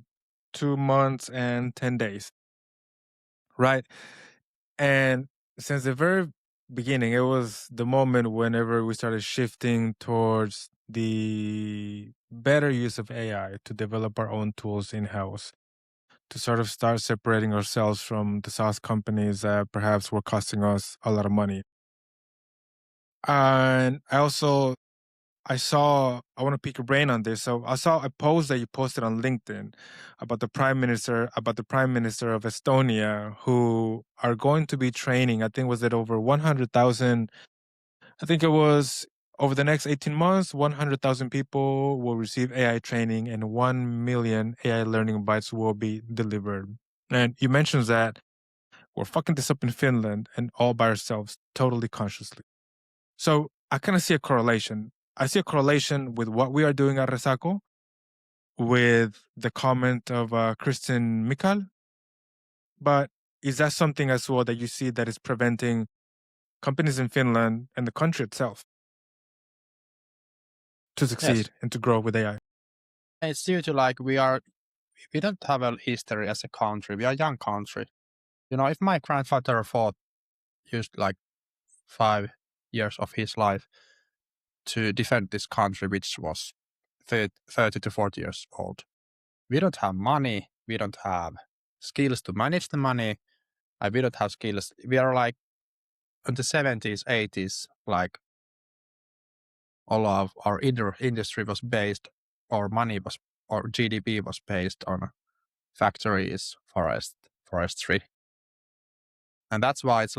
months and 10 days, right? And since the very beginning, it was the moment whenever we started shifting towards the better use of AI to develop our own tools in-house, to sort of start separating ourselves from the SaaS companies that perhaps were costing us a lot of money. And I want to pick your brain on this. So I saw a post that you posted on LinkedIn about the prime minister of Estonia, who are going to be training, I think was it over 100,000, I think it was over the next 18 months, 100,000 people will receive AI training and 1 million AI learning bites will be delivered. And you mentioned that we're fucking this up in Finland and all by ourselves, totally consciously. So I kind of see a correlation. I see a correlation with what we are doing at Resaco, with the comment of Kristen Mikal. But is that something as well that you see that is preventing companies in Finland and the country itself to succeed and to grow with AI? It's due to we don't have a history as a country. We are a young country. If my grandfather used 5 years of his life to defend this country, which was 30 to 40 years old. We don't have money. We don't have skills to manage the money. We don't have skills. We are in the 70s, 80s, all of our industry was based, or GDP was based on factories, forestry. And that's why it's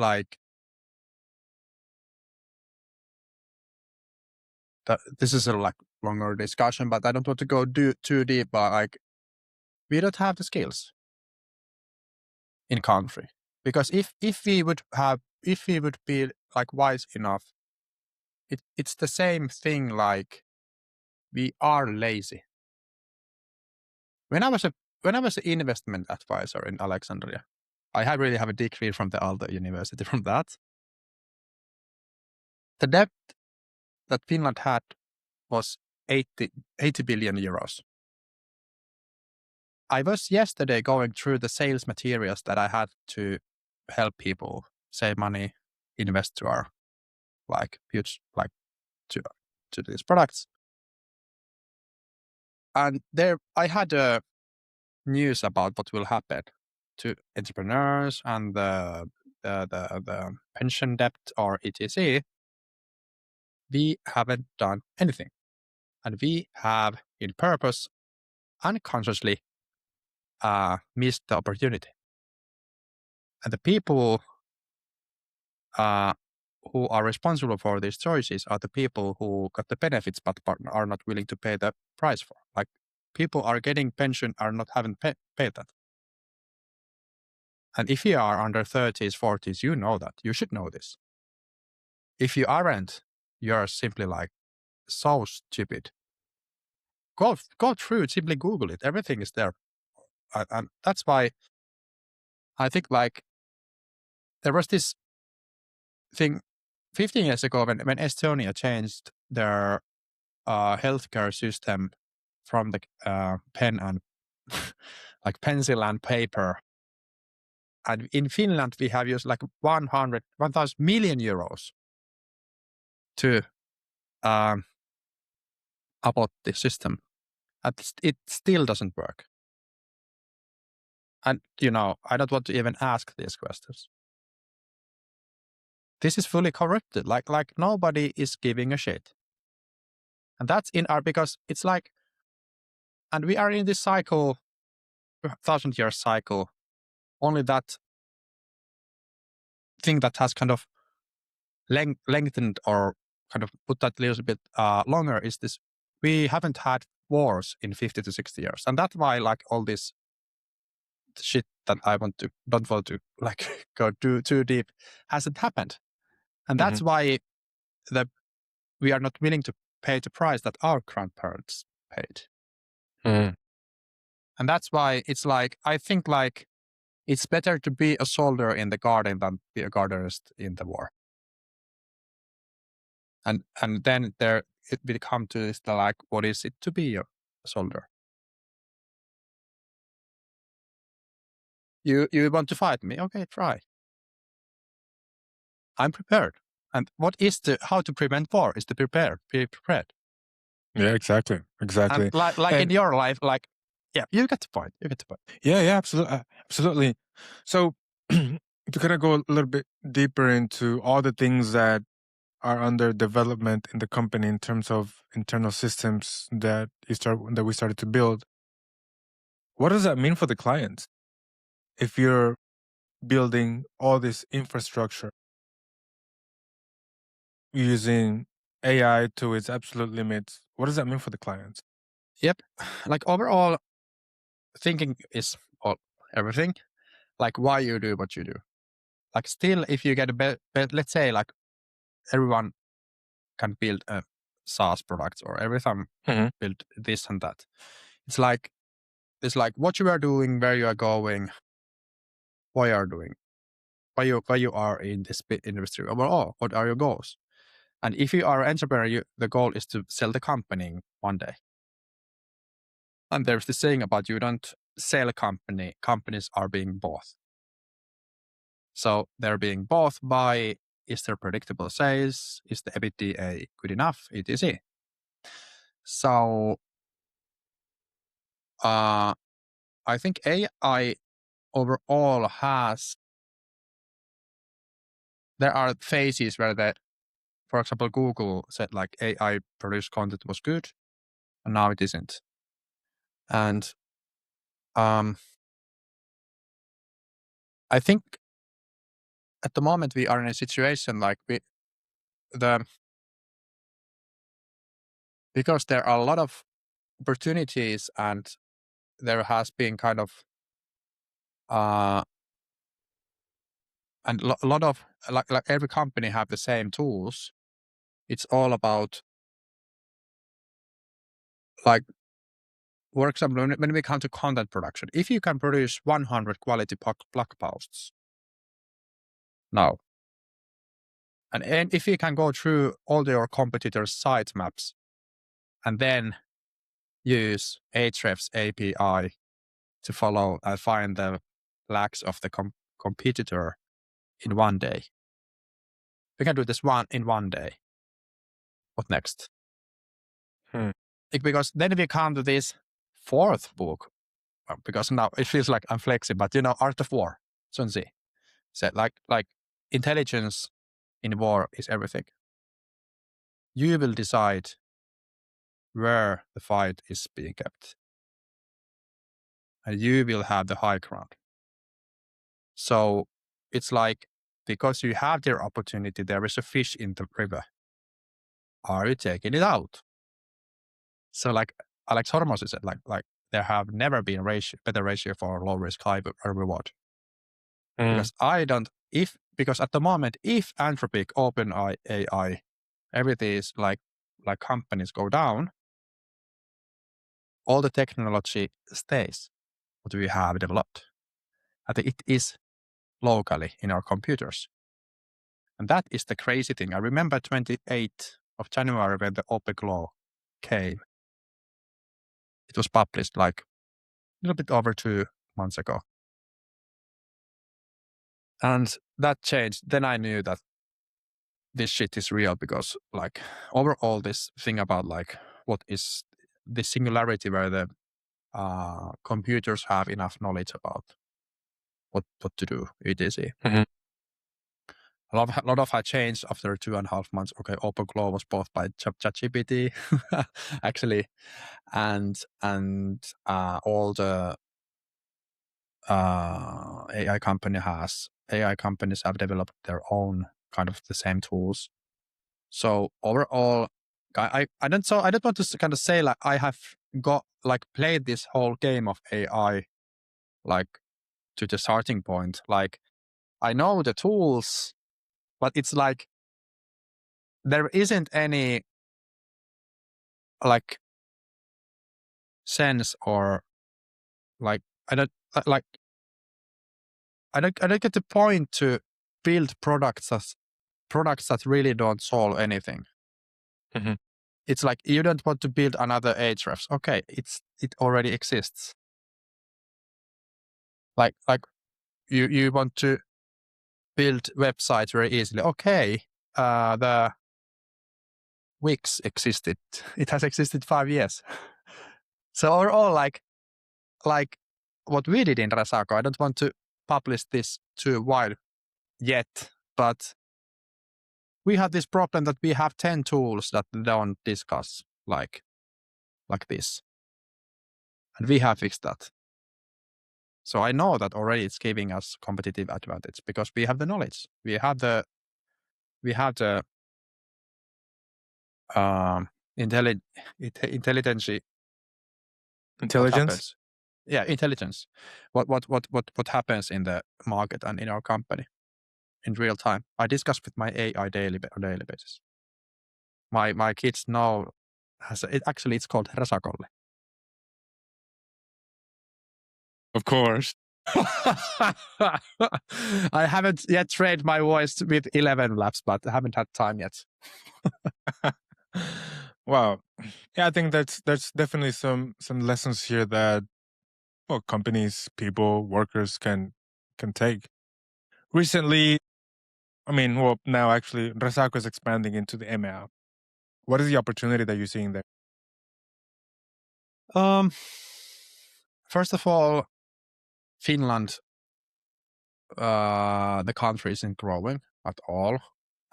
this is a longer discussion, but I don't want to go too deep. But we don't have the skills in country, because if we would be wise enough, it's the same thing. We are lazy. When I was an investment advisor in Alexandria, I really have a degree from the Aalto University from that. The debt that Finland had was 80 billion euros. I was yesterday going through the sales materials that I had to help people save money, invest to our huge to these products. And there I had news about what will happen to entrepreneurs and the pension debt or etc. We haven't done anything. And we have, in purpose, unconsciously missed the opportunity. And the people who are responsible for these choices are the people who got the benefits but are not willing to pay the price for. People are getting pension haven't paid that. And if you are under 30s, 40s, you know that. You should know this. If you aren't, you're simply so stupid. Go through it, simply Google it. Everything is there. And that's why I think there was this thing 15 years ago when Estonia changed their healthcare system from the pen and pencil and paper. And in Finland, we have used 1,000 million euros to about the system. And it still doesn't work. And, I don't want to even ask these questions. This is fully corrupted. Nobody is giving a shit. And that's because it's and we are in this cycle, 1,000-year cycle. Only that thing that has kind of lengthened or kind of put that a little bit longer is this. We haven't had wars in 50 to 60 years. And that's why all this shit that I don't want to go too deep hasn't happened. And that's why we are not willing to pay the price that our grandparents paid. Mm. And that's why it's I think it's better to be a soldier in the garden than be a gardenist in the war. And then it will come to this what is it to be a soldier? You want to fight me? Okay, try. I'm prepared. And how to prevent war is to be prepared. Yeah, exactly. And in your life, Yeah, you get the point. You get the point. Yeah, absolutely. So to kind of go a little bit deeper into all the things that are under development in the company in terms of internal systems that we started to build, what does that mean for the clients? If you're building all this infrastructure using AI to its absolute limits, what does that mean for the clients? Yep. Like overall, thinking is everything. Like why you do what you do. Like still, if you get let's say like everyone can build a SaaS product or everyone Mhm. build this and that. It's like what you are doing, where you are going, what you are doing, why you are in this industry overall. What are your goals? And if you are an entrepreneur, the goal is to sell the company one day. And there's this saying about you don't sell a company, companies are being bought. So they're being bought by, is there predictable sales? Is the EBITDA good enough? etc. So I think AI overall there are phases where for example, Google said like AI produced content was good, and now it isn't. And I think at the moment we are in a situation like because there are a lot of opportunities and there has been kind of and a lot of like every company have the same tools. It's all about like, for example, when we come to content production, if you can produce 100 quality blog posts now, and if you can go through all your competitors' site maps and then use Ahrefs API to follow and find the lacks of the competitor in one day. We can do this in one day. What next? Because then we come to this fourth book, because now it feels like I'm flexing, but Art of War, Sun Tzu said like intelligence in war is everything. You will decide where the fight is being kept, and you will have the high ground. So it's like, because you have their opportunity, there is a fish in the river. Are you taking it out? So like Alex Hormozzi said, like there have never been better ratio for low risk, high reward. Because because at the moment, if Anthropic, OpenAI, AI, everything is like companies go down, all the technology stays. What we have developed, I think it is locally in our computers. And that is the crazy thing. I remember 28th of January when the OPEC law came. It was published like a little bit over 2 months ago. And that changed. Then I knew that this shit is real, because like overall this thing about like what is the singularity where the computers have enough knowledge about what to do, etc. Mhm. A lot of had changed after 2.5 months. Okay, OpenAI law was bought by ChatGPT, actually, and all the AI companies have developed their own kind of the same tools. So overall, I don't want to kind of say like I have played this whole game of AI like to the starting point. Like I know the tools, but it's like there isn't any like sense or like I don't get the point to build products that really don't solve anything. Mhm. It's like you don't want to build another Ahrefs. Okay, it already exists. Like you want to build websites very easily. Okay, the Wix existed. It has existed 5 years. So overall, like like what we did in Resaco, I don't want to publish this too wide yet, but we have this problem that we have 10 tools that don't discuss like this. And we have fixed that. So I know that already it's giving us competitive advantage because we have the knowledge. We have the intelligence. What Intelligence? happens? Yeah, intelligence. What happens in the market and in our company in real time. I discuss with my AI on daily basis. My kids know actually it's called Resacolle. Of course. I haven't yet trained my voice with 11 laps, but I haven't had time yet. Wow. Yeah, I think that's definitely some lessons here that companies, people, workers can take. Recently, now actually Resaco is expanding into the EMEA. What is the opportunity that you're seeing there? First of all, Finland, the country isn't growing at all.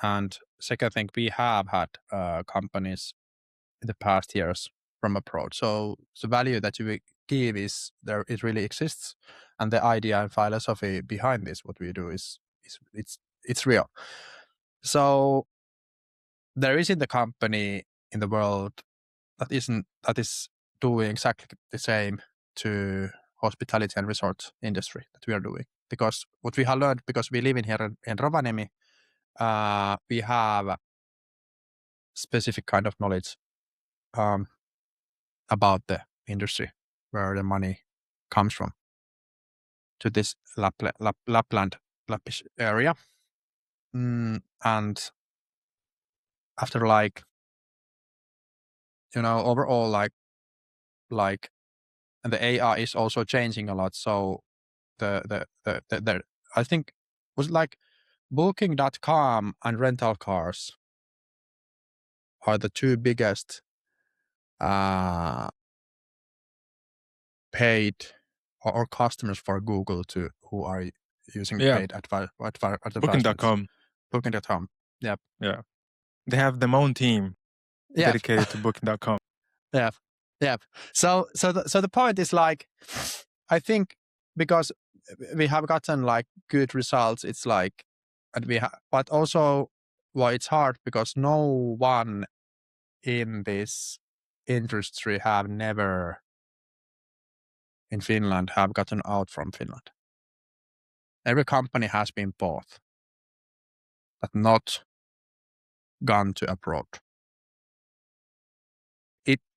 And second thing, we have had companies in the past years from abroad. So the value that you give is there, it really exists. And the idea and philosophy behind this, what we do is it's real. So there isn't a company in the world that is doing exactly the same to hospitality and resort industry that we are doing. Because what we have learned, because we live in here in Rovaniemi, we have specific kind of knowledge about the industry, where the money comes from, to this Lappish area. And after overall and the AI is also changing a lot. So the I think was like Booking.com and rental cars are the two biggest paid or customers for Google who are using paid advertisements. Booking.com. Booking.com. Yep. Yeah. They have their own team dedicated to Booking.com. Yeah. Yeah. So the point is I think because we have gotten good results, it's and but also it's hard because no one in this industry have never in Finland have gotten out from Finland. Every company has been bought, but not gone to abroad.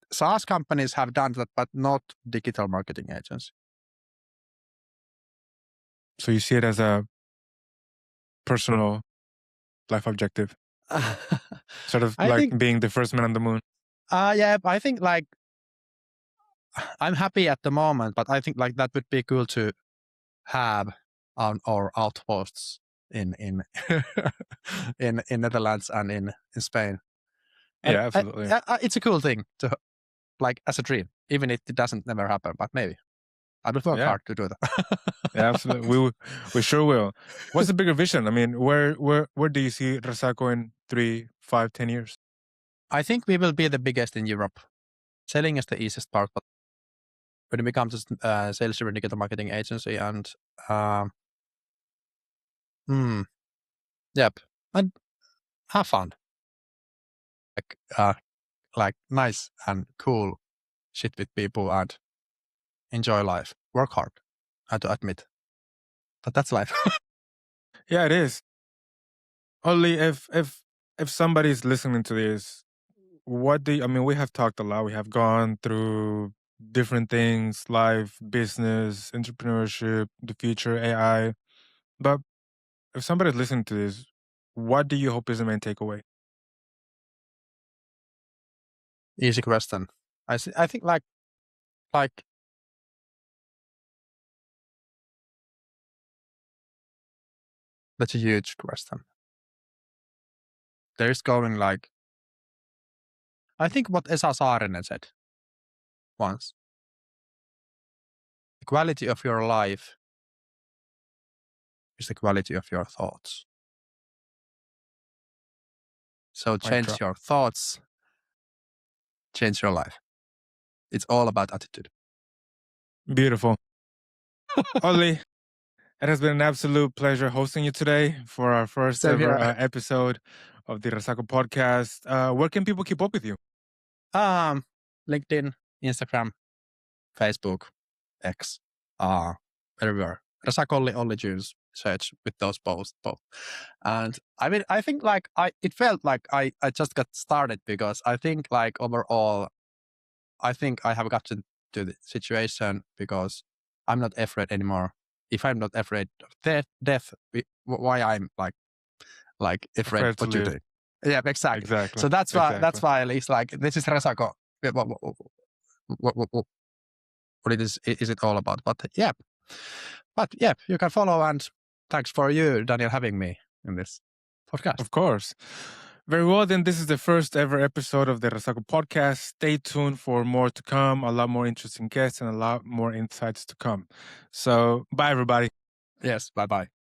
SaaS companies have done that, but not digital marketing agents. So you see it as a personal life objective, sort of being the first man on the moon. Yeah, I think I'm happy at the moment, but I think that would be cool to have on our outposts in in Netherlands and in Spain. Yeah, absolutely. It's a cool thing to as a dream, even if it doesn't never happen. But maybe I will work hard to do that. Yeah, absolutely. We sure will. What's the bigger vision? I mean, where do you see Resaco in 3, 5, 10 years? I think we will be the biggest in Europe. Selling is the easiest part, but when it becomes a sales-driven digital marketing agency and yep, and have fun, nice and cool shit with people and enjoy life. Work hard, I have to admit, but that's life. Yeah, it is. Only if somebody's listening to this, what do you, I mean? We have talked a lot. We have gone through different things: life, business, entrepreneurship, the future, AI. But if somebody's listening to this, what do you hope is the main takeaway? Easy question. I think that's a huge question. There's going I think what Esa Saarinen said once. quality of your life is the quality of your thoughts. So change your thoughts, change your life. It's all about attitude. Beautiful. Olli, it has been an absolute pleasure hosting you today for our first ever episode of the Resaco Podcast. Where can people keep up with you? LinkedIn, Instagram, Facebook, X, everywhere. Resaco Olli Junes, search with those both. And I mean, I think like it felt like I just got started because I think like overall, I think I have gotten to the situation because I'm not afraid anymore. If I'm not afraid of death, why I'm like afraid what you do? Yeah, exactly. So that's why at least like this is Resaco. What it is it all about? But yeah, you can follow, and thanks for you, Daniel, having me in this podcast. Of course. Very well, then this is the first ever episode of the Resaco Podcast. Stay tuned for more to come, a lot more interesting guests and a lot more insights to come. So bye, everybody. Yes, bye-bye.